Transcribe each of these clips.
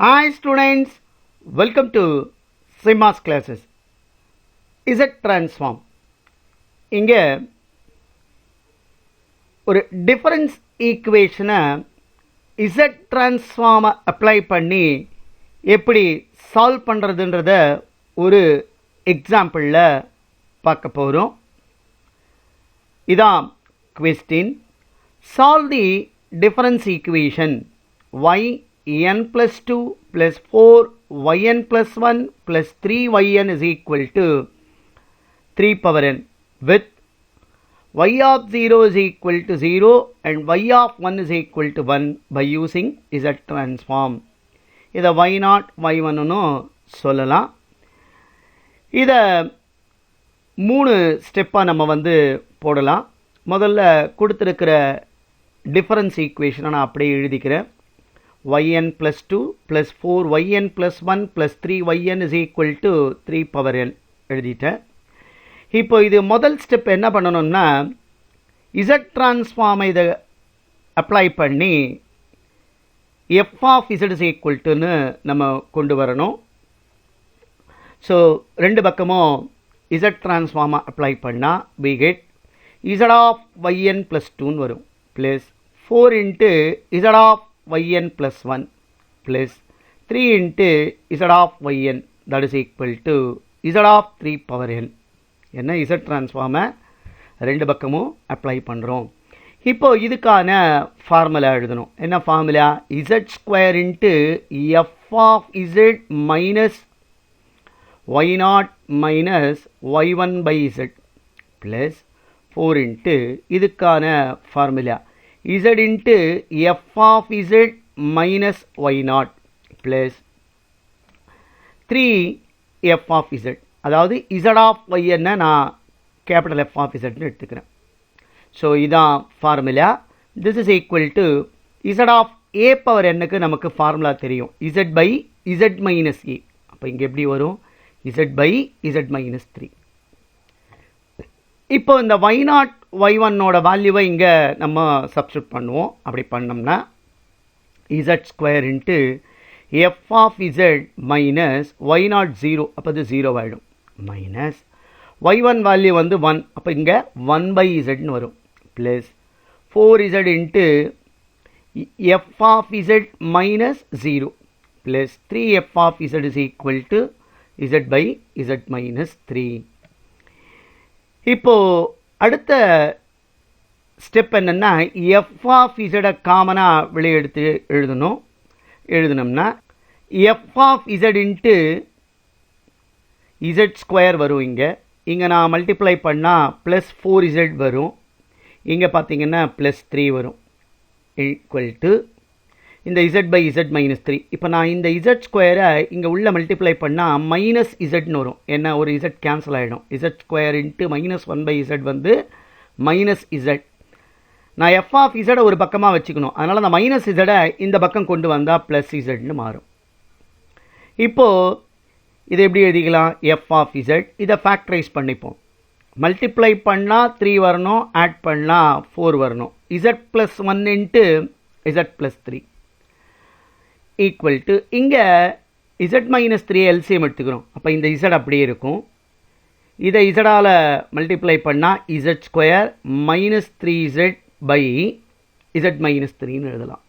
Hi students, welcome to Simas classes. Z transform. இங்க ஒரு difference ஈக்குவேஷனை Z transform அப்ளை பண்ணி எப்படி சால்வ் பண்ணுறதுன்றத ஒரு எக்ஸாம்பிளில் பார்க்க போகிறோம். இதான் question. Solve the difference equation y n plus 2 plus 4 yn plus 1 plus 3yn is equal to 3 power n with y of 0 is equal to 0 and y of 1 is equal to 1 by using Z transform. இதை y0 y1 சொல்லலாம். இதை 3 ஸ்டெப்பாக நம்ம போடலாம். முதல்ல கொடுத்துருக்கிற difference ஈக்குவேஷனை நான் அப்படியே எழுதிக்கிறேன். yn plus 2 plus 4yn plus 1 plus 3yn is equal to 3 power n எழுதிட்டேன். இப்போ இது முதல் ஸ்டெப் என்ன பண்ணணும்னா Z transform இதை அப்ளை பண்ணி f of z is equal toன்னு நம்ம கொண்டு வரணும். ஸோ ரெண்டு பக்கமும் Z transform அப்ளை பண்ணால் we get z of yn plus 2ன்னு வரும் plus 4 into z of yn plus 1 plus 3 into z of yn that is equal to z of 3 power n. என்ன Z transform ரெண்டு பக்கமும் apply பண்ணுறோம். இப்போ இதுக்கான formula எழுதணும். என்ன formula? z square into f of z minus y0 minus y1 by z plus 4 into இதுக்கான formula z into f of z minus y0 plus 3 f of z. அதாவது z of y என்ன நான் capital f of z எடுத்துக்கிறேன். So இதான் formula. This is equal to z of a power என்னக்கு நமக்கு formula தெரியும், z by z minus a. அப்போ இங்கே எப்படி வரும்? z by z minus 3. இப்போ இந்த y0 y1ஓட வேல்யூவை இங்கே நம்ம சப்ஸ்டியூட் பண்ணுவோம். அப்படி பண்ணோம்னா z square into f of z minus y0 0, அப்போ இது 0 ஆகிடும், மைனஸ் y1 வேல்யூ 1, அப்போ இங்கே 1 by zன்னு வரும், plus 4z into f of z minus 0 plus 3f of z is equal to z by z minus 3. இப்போ அடுத்த ஸ்டெப் என்னன்னா f of z காமனாக வெளியே எடுத்து எழுதணும்னா f of z into z square வரும். இங்கே நான் மல்டிப்ளை பண்ணால் ப்ளஸ் 4z வரும். இங்கே பார்த்தீங்கன்னா ப்ளஸ் 3 வரும், ஈக்குவல் டு இந்த z பை z மைனஸ் 3. இப்போ நான் இந்த z ஸ்கொயரை இங்கே உள்ள மல்டிப்ளை பண்ணால் மைனஸ் zன்னு வரும். என்ன, ஒரு z கேன்சல் ஆகிடும். z square into minus 1 by z minus z. நான் f ஆஃப் z ஒரு பக்கமாக வச்சுக்கணும். அதனால் அந்த மைனஸ் z இந்த பக்கம் கொண்டு வந்தால் ப்ளஸ் zன்னு மாறும். இப்போது இதை எப்படி எழுதிக்கலாம்? f ஆஃப் z இதை ஃபேக்டரைஸ் பண்ணிப்போம். மல்டிப்ளை பண்ணால் 3 வரணும், ஆட் பண்ணால் 4 வரணும். z plus 1 into z plus 3 equal to இங்கே z மைனஸ் 3 எல்சிஎம் எடுத்துக்கிறோம். அப்போ இந்த z அப்படியே இருக்கும். இதை z-ஆல் மல்டிப்ளை பண்ணால் z square minus 3z by z minus 3ன்னு எழுதலாம்.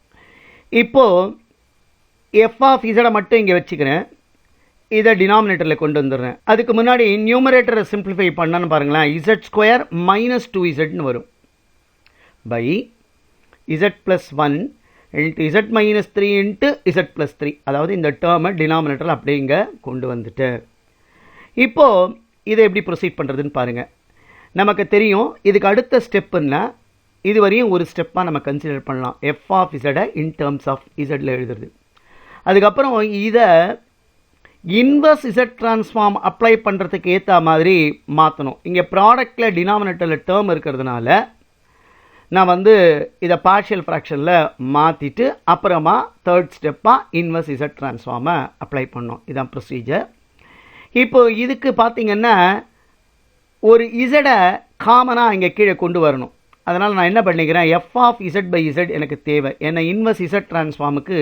இப்போது f ஆஃப் z மட்டும் இங்கே வச்சுக்கிறேன், இதை டினாமினேட்டரில் கொண்டு வந்துடுறேன். அதுக்கு முன்னாடி நியூமரேட்டரை சிம்பிளிஃபை பண்ணான்னு பாருங்களேன். z ஸ்கொயர் மைனஸ் 2zன்னு வரும் by z plus 1 into z minus 3 into z plus 3. அதாவது இந்த டேர்மை டினாமினேட்டரில் அப்படியே இங்கே கொண்டு வந்துட்டு இப்போது இதை எப்படி ப்ரொசீட் பண்ணுறதுன்னு பாருங்கள். நமக்கு தெரியும் இதுக்கு அடுத்த ஸ்டெப்புன்னா இது வரையும் ஒரு ஸ்டெப்பாக நம்ம கன்சிடர் பண்ணலாம். f of z in terms of இசட்டில் எழுதுறது. அதுக்கப்புறம் இதை இன்வர்ஸ் Z ட்ரான்ஸ்ஃபார்ம் அப்ளை பண்ணுறதுக்கு ஏற்ற மாதிரி மாற்றணும். இங்கே ப்ராடக்டில் டினாமினேட்டரில் டேர்ம் இருக்கிறதுனால நான் இதை பார்ஷியல் ஃப்ராக்ஷனில் மாற்றிட்டு அப்புறமா தேர்ட் ஸ்டெப்பாக இன்வர்ஸ் Z ட்ரான்ஸ்ஃபார்மை அப்ளை பண்ணோம். இதுதான் ப்ரொசீஜர். இப்போது இதுக்கு பார்த்திங்கன்னா ஒரு இசடை காமனாக இங்கே கீழே கொண்டு வரணும். அதனால் நான் என்ன பண்ணிக்கிறேன், f of z by z எனக்கு தேவை. ஏன்னா இன்வர்ஸ் Z ட்ரான்ஸ்ஃபார்முக்கு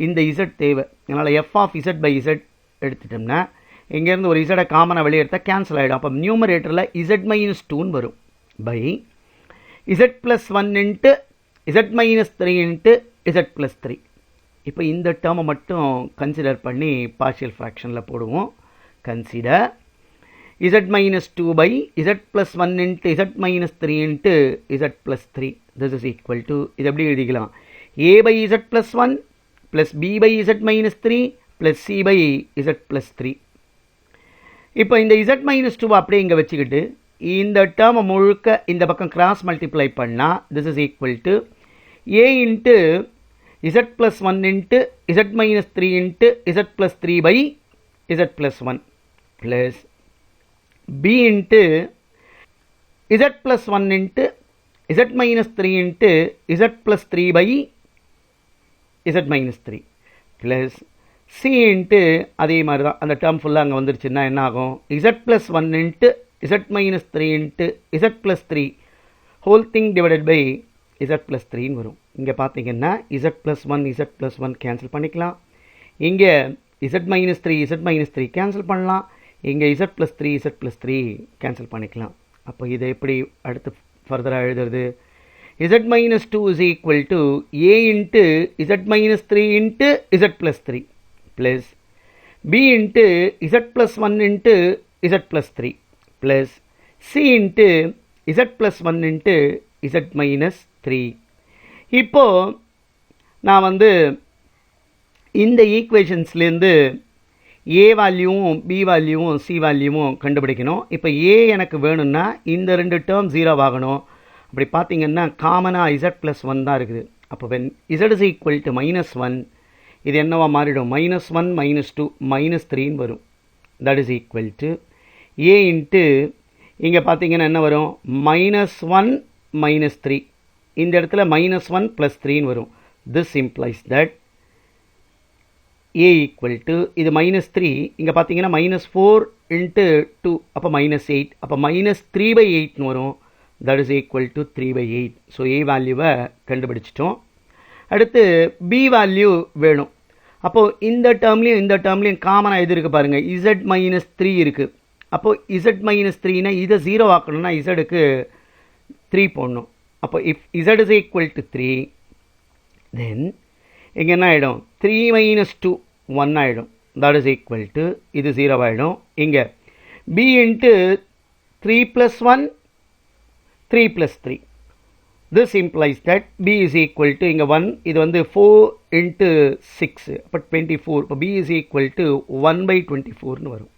இந்த இசட் தேவை. அதனால் F of Z by Z எடுத்துட்டோம்னா இங்கேருந்து ஒரு இசடை காமனாக வெளியே எடுத்தால் கேன்சல் ஆகிடும். அப்போ நியூமரேட்டரில் இசட் மைனஸ் 2ன்னு வரும் by Z plus 1 into Z minus 3 into Z plus 3. இப்போ இந்த டேர்மை மட்டும் கன்சிடர் பண்ணி பார்ஷியல் ஃப்ராக்ஷனில் போடுவோம். Consider z minus 2 by z plus 1 into z minus 3 into z plus 3. This is equal to, இது எப்படி எழுதிக்கலாம், a by z plus 1 plus b by z minus 3 plus c by z plus 3. இப்போ இந்த z minus 2 அப்படியே இங்கே வச்சுக்கிட்டு இந்த term முழுக்க இந்த பக்கம் கிராஸ் மல்டிப்ளை பண்ணால் this is equal to a into z plus 1 into z minus 3 into z plus 3 by z plus 1 plus b into z plus 1 into z minus 3 into z plus 3 by z minus 3 plus c into அதே மாதிரி தான் அந்த term ஃபுல்லாக அங்கே வந்துருச்சுன்னா என்ன ஆகும், z plus 1 into z minus 3 into z plus 3 whole thing divided by z plus 3ன்னு வரும். இங்கே பார்த்தீங்கன்னா z plus 1 z plus 1 cancel பண்ணிக்கலாம். இங்கே z minus 3 z minus 3 cancel பண்ணலாம். இங்கே z plus 3 z plus 3 cancel பண்ணிக்கலாம். அப்போ இதை எப்படி அடுத்து ஃபர்தராக எழுதுறது, z minus 2 is equal to a into z minus 3 into z plus 3 plus b into z plus 1 into z plus 3 plus c into z plus 1 into z minus 3. இப்போ நான் வந்து இந்த ஈக்குவேஷன்ஸ்லேருந்து ஏ வேல்யூவும் பி வேல்யூவும் சி வேல்யூவும் கண்டுபிடிக்கணும். இப்போ ஏ எனக்கு வேணும்னா இந்த ரெண்டு டேர்ம் 0 ஆகணும். அப்படி பார்த்தீங்கன்னா காமனாக z plus 1 தான் இருக்குது. அப்போ when z is equal to -1 இது என்னவா மாறிடும், -1 -2 -3ன்னு வரும். that is equal to a into இங்கே பார்த்தீங்கன்னா என்ன வரும், -1 -3 இந்த இடத்துல -1 + 3ன்னு வரும். this implies that a equal to இது -3 இங்கே பார்த்தீங்கன்னா -4 into 2 அப்போ -8 அப்போ -3/8ன்னு வரும். that is equal to 3/8. So a வேல்யூவை கண்டுபிடிச்சிட்டோம். அடுத்து b வேல்யூ வேணும். அப்போது இந்த டேர்ம்லேயும் காமனாக எது இருக்குது பாருங்கள், z minus 3 இருக்குது. அப்போது z minus 3னா இதை 0 ஆக்கணும்னா zக்கு 3 போடணும். அப்போ if z is equal to 3 தென் இங்கே என்ன ஆகிடும், 3 minus 2 1 ஆகிடும். that is equal to இது 0 ஆகிடும். இங்கே b into 3 plus 1 3 plus 3. this implies that b is equal to இங்கே 1 இது வந்து 4 into 6 அப்போ 24. இப்போ b is equal to 1/24ன்னு வரும்.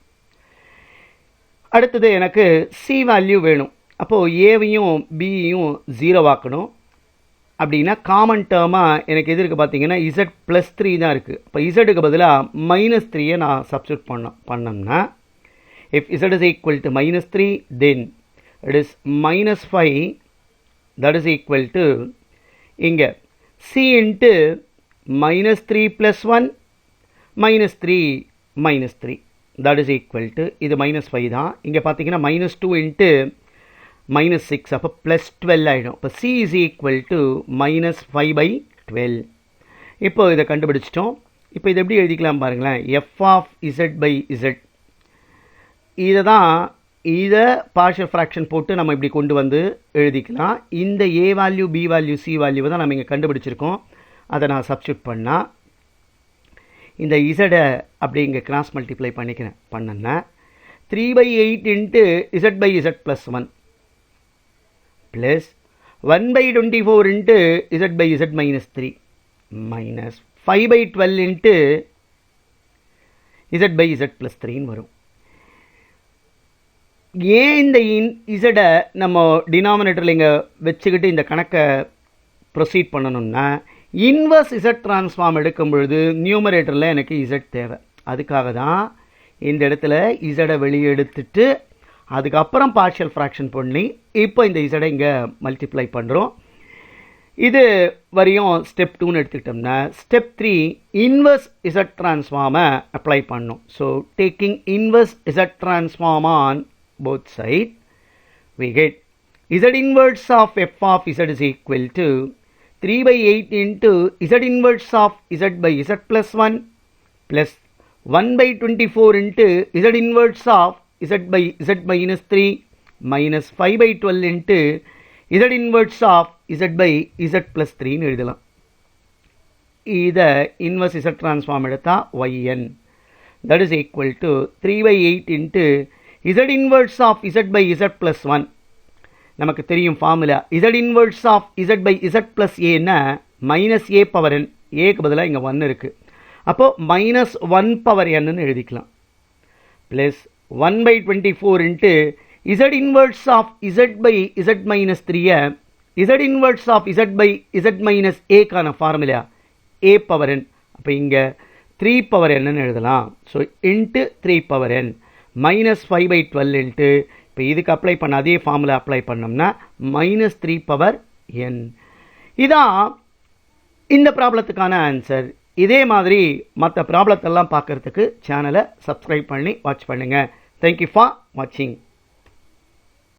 அடுத்தது எனக்கு c வேல்யூ வேணும். அப்போது ஏவையும் பியையும் 0 ஆக்கணும். அப்படின்னா காமன் டேர்மாக எனக்கு எது இருக்குது பார்த்தீங்கன்னா z plus 3 தான் இருக்குது. இப்போ zக்கு பதிலாக -3 நான் சப்ஸ்டியூட் பண்ணோம்னா if z is equal to -3 then it is -5 that is equal to இங்கே c into -3 plus 1 -3 -3 that is equal to இது -5 தான். இங்கே பார்த்தீங்கன்னா -2 into -6 அப்போ +12 ஆகிடும். இப்போ c is equal to -5/12. இப்போ இதை கண்டுபிடிச்சிட்டோம். இப்போ இதை எப்படி எழுதிக்கலாம் பாருங்களேன், f of z by z இதை பார்ஷியல் ஃப்ராக்ஷன் போட்டு நம்ம இப்படி கொண்டு வந்து எழுதிக்கலாம். இந்த a value b value c வேல்யூவை தான் நம்ம இங்கே கண்டுபிடிச்சிருக்கோம். அதை நான் சப்ஸ்டியூட் பண்ணால் இந்த z அப்படி இங்கே கிராஸ் மல்டிப்ளை பண்ணேன்னா 3/8 into z by z plus 1 plus 1/24 into z by z minus 3 minus 5/12 into z by z plus 3ன்னு வரும். ஏன் இந்த z நம்ம டினாமினேட்டரில் இங்கே வச்சுக்கிட்டு இந்த கணக்கை ப்ரொசீட் பண்ணணும்னா இன்வர்ஸ் z ட்ரான்ஸ்ஃபார்ம் எடுக்கும் பொழுது நியூமரேட்டரில் எனக்கு z தேவை. அதுக்காக தான் இந்த இடத்துல z வெளியே எடுத்துட்டு அதுக்கப்புறம் பார்ஷியல் ஃப்ராக்ஷன் பண்ணி இப்போ இந்த z இங்கே மல்டிப்ளை பண்ணுறோம். இது வரையும் ஸ்டெப் 2ன்னு எடுத்துக்கிட்டோம்னா ஸ்டெப் 3 இன்வர்ஸ் z ட்ரான்ஸ்ஃபார்மை அப்ளை பண்ணணும். So taking inverse z transform on both sides we get z inverse of f of z is equal to 3/8 into z inverse of z by z plus 1 plus 1/24 into z inverse of z by z minus 3 minus 5/12 into z inverse of z by z plus 3 ன்னு எழுதலாம். இதை inverse z transform எடுத்தா yn that is equal to 3/8 into z inverse of z by z plus 1. நமக்கு தெரியும் formula z inverse of z by z plus a னா minus a power n, a க்கு பதிலாக இங்கே 1 இருக்கு. அப்போ minus 1 power n ன்னு எழுதிக்கலாம். plus 1/24 into z inverse of z by z minus 3 z inverse of z by z minus a கான formula a power n. அப்போ இங்கே 3 power n ன்னு எழுதலாம். So into 3 power n minus 5/12 into இப்போ இதுக்கு apply பண்ண அதே ஃபார்முலா அப்ளை பண்ணோம்னா minus 3 power n. இதான் இந்த ப்ராப்ளத்துக்கான ஆன்சர். இதே மாதிரி மற்ற ப்ராப்ளத்தெல்லாம் பார்க்கறதுக்கு சேனலை சப்ஸ்கிரைப் பண்ணி வாட்ச் பண்ணுங்கள். தேங்க்யூ ஃபார் வாட்சிங்.